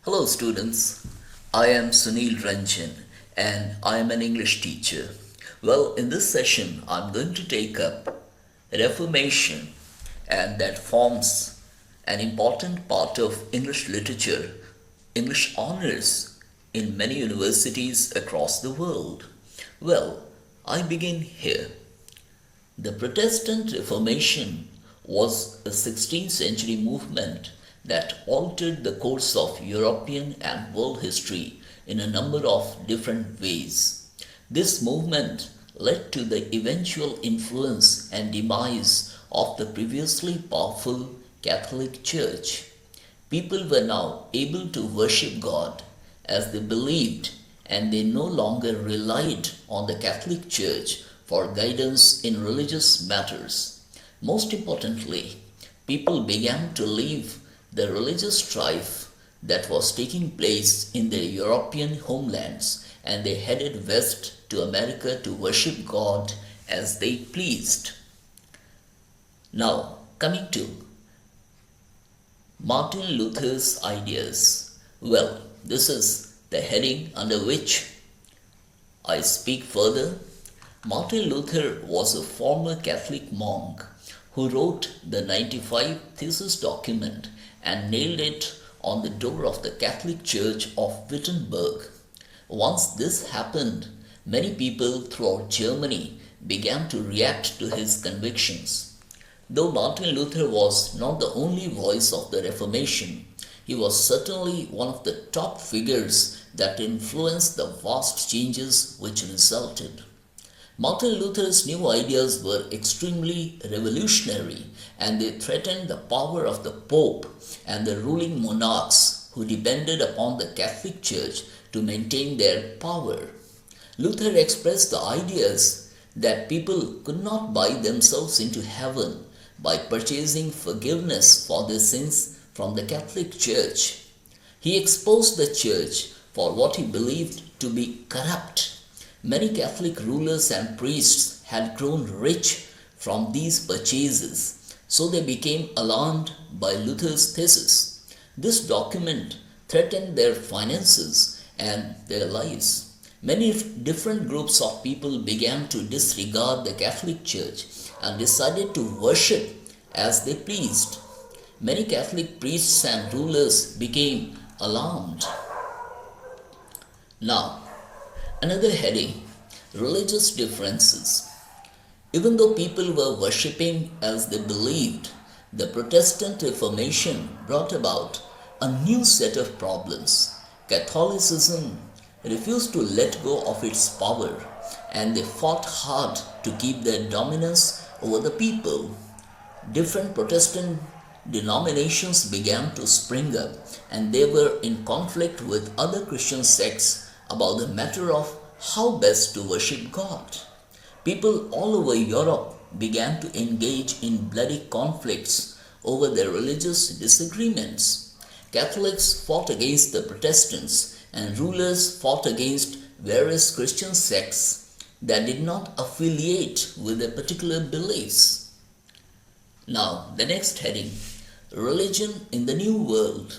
Hello students, I am Sunil Ranjan and I am an English teacher. Well, in this session I'm going to take up Reformation, and that forms an important part of English literature, English honors in many universities across the world. Well, I begin here. The Protestant Reformation was a 16th century movement that altered the course of European and world history in a number of different ways. This movement led to the eventual influence and demise of the previously powerful Catholic Church. People were now able to worship God as they believed, and they no longer relied on the Catholic Church for guidance in religious matters. Most importantly, people began to leave the religious strife that was taking place in their European homelands, and they headed west to America to worship God as they pleased. Now, coming to Martin Luther's ideas. Well, this is the heading under which I speak further. Martin Luther was a former Catholic monk who wrote the 95 Thesis document and nailed it on the door of the Catholic Church of Wittenberg. Once this happened, many people throughout Germany began to react to his convictions. Though Martin Luther was not the only voice of the Reformation, he was certainly one of the top figures that influenced the vast changes which resulted. Martin Luther's new ideas were extremely revolutionary, and they threatened the power of the Pope and the ruling monarchs who depended upon the Catholic Church to maintain their power. Luther expressed the ideas that people could not buy themselves into heaven by purchasing forgiveness for their sins from the Catholic Church. He exposed the Church for what he believed to be corrupt. Many Catholic rulers and priests had grown rich from these purchases, so they became alarmed by Luther's thesis. This document threatened their finances and their lives. Many different groups of people began to disregard the Catholic Church and decided to worship as they pleased. Many Catholic priests and rulers became alarmed. Now, another heading, religious differences. Even though people were worshipping as they believed, the Protestant Reformation brought about a new set of problems. Catholicism refused to let go of its power, and they fought hard to keep their dominance over the people. Different Protestant denominations began to spring up, and they were in conflict with other Christian sects about the matter of how best to worship God. People all over Europe began to engage in bloody conflicts over their religious disagreements. Catholics fought against the Protestants, and rulers fought against various Christian sects that did not affiliate with their particular beliefs. Now, the next heading, religion in the New World.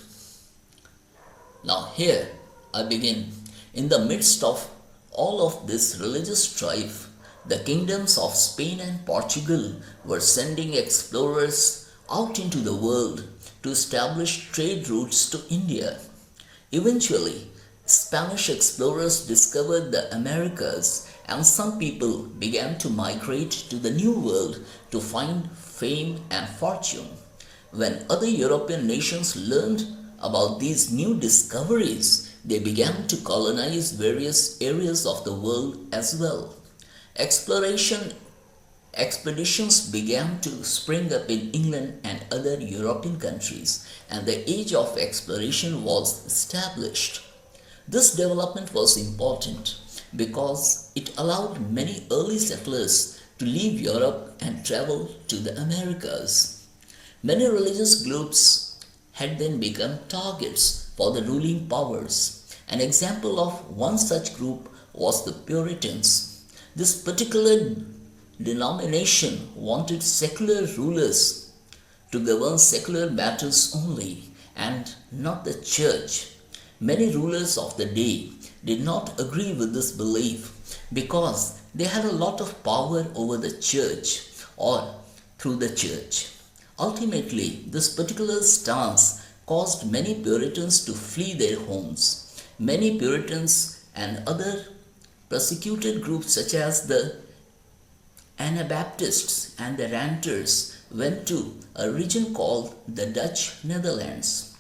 Now, here I begin. In the midst of all of this religious strife, the kingdoms of Spain and Portugal were sending explorers out into the world to establish trade routes to India. Eventually, Spanish explorers discovered the Americas, and some people began to migrate to the New World to find fame and fortune. When other European nations learned about these new discoveries, they began to colonize various areas of the world as well. Exploration expeditions began to spring up in England and other European countries, and the age of exploration was established. This development was important because it allowed many early settlers to leave Europe and travel to the Americas. Many religious groups had then become targets for the ruling powers. An example of one such group was the Puritans. This particular denomination wanted secular rulers to govern secular matters only and not the church. Many rulers of the day did not agree with this belief because they had a lot of power over the church or through the church. Ultimately, this particular stance caused many Puritans to flee their homes. Many Puritans and other persecuted groups such as the Anabaptists and the Ranters went to a region called the Dutch Netherlands.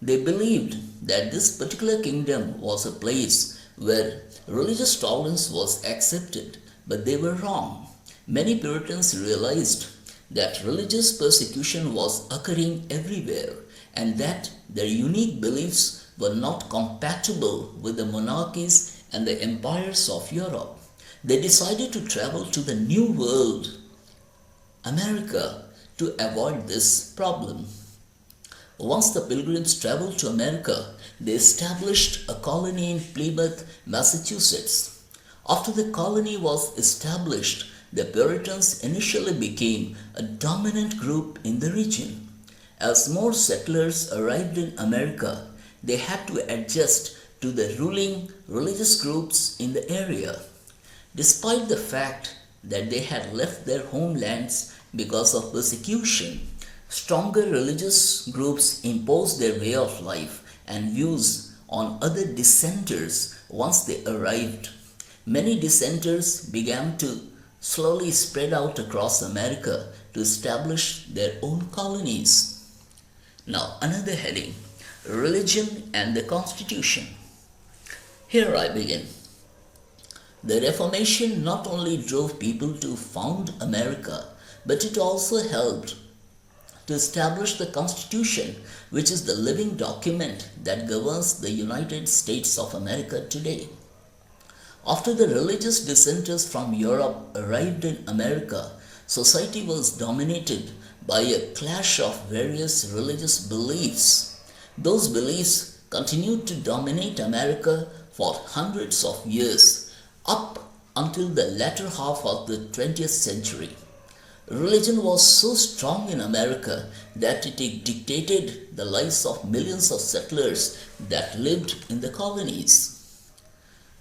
They believed that this particular kingdom was a place where religious tolerance was accepted, but they were wrong. Many Puritans realized that religious persecution was occurring everywhere and that their unique beliefs were not compatible with the monarchies and the empires of Europe. They decided to travel to the New World, America, to avoid this problem. Once the pilgrims traveled to America, they established a colony in Plymouth, Massachusetts. After the colony was established, the Puritans initially became a dominant group in the region. As more settlers arrived in America, they had to adjust to the ruling religious groups in the area. Despite the fact that they had left their homelands because of persecution, stronger religious groups imposed their way of life and views on other dissenters once they arrived. Many dissenters began to slowly spread out across America to establish their own colonies. Now, another heading: Religion and the Constitution. Here I begin. The Reformation not only drove people to found America, but it also helped to establish the Constitution, which is the living document that governs the United States of America today. After the religious dissenters from Europe arrived in America, society was dominated by a clash of various religious beliefs. Those beliefs continued to dominate America for hundreds of years, up until the latter half of the 20th century. Religion was so strong in America that it dictated the lives of millions of settlers that lived in the colonies.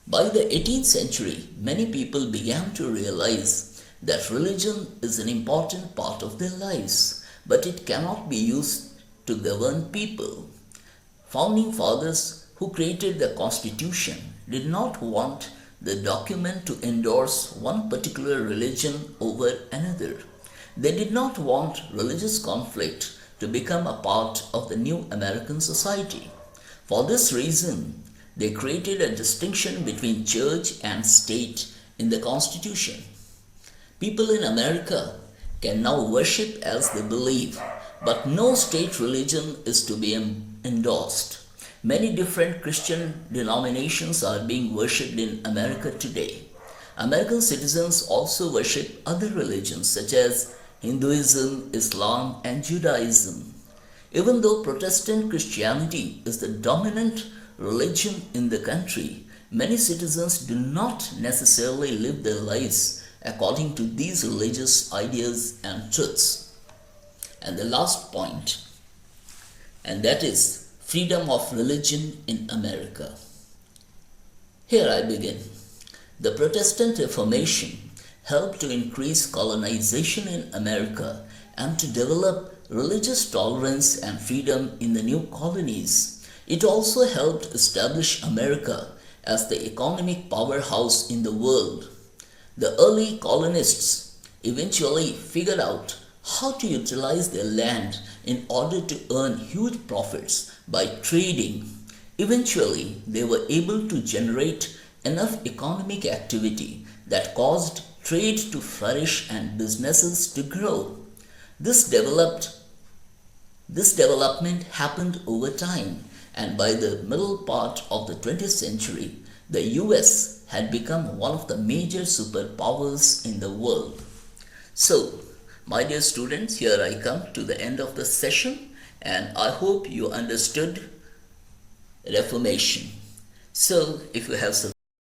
By the 18th century, many people began to realize that religion is an important part of their lives, but it cannot be used to govern people. Founding fathers who created the Constitution did not want the document to endorse one particular religion over another. They did not want religious conflict to become a part of the new American society. For this reason, they created a distinction between church and state in the Constitution. People in America can now worship as they believe, but no state religion is to be endorsed. Many different Christian denominations are being worshipped in America today. American citizens also worship other religions such as Hinduism, Islam, and Judaism. Even though Protestant Christianity is the dominant religion in the country, many citizens do not necessarily live their lives according to these religious ideas and truths. And the last point, and that is freedom of religion in America. Here I begin. The Protestant Reformation helped to increase colonization in America and to develop religious tolerance and freedom in the new colonies. It also helped establish America as the economic powerhouse in the world. The early colonists eventually figured out how to utilize their land in order to earn huge profits by trading. Eventually, they were able to generate enough economic activity that caused trade to flourish and businesses to grow. This development happened over time, and by the middle part of the 20th century, the US had become one of the major superpowers in the world. So, my dear students, here I come to the end of the session, and I hope you understood Reformation. So, if you have some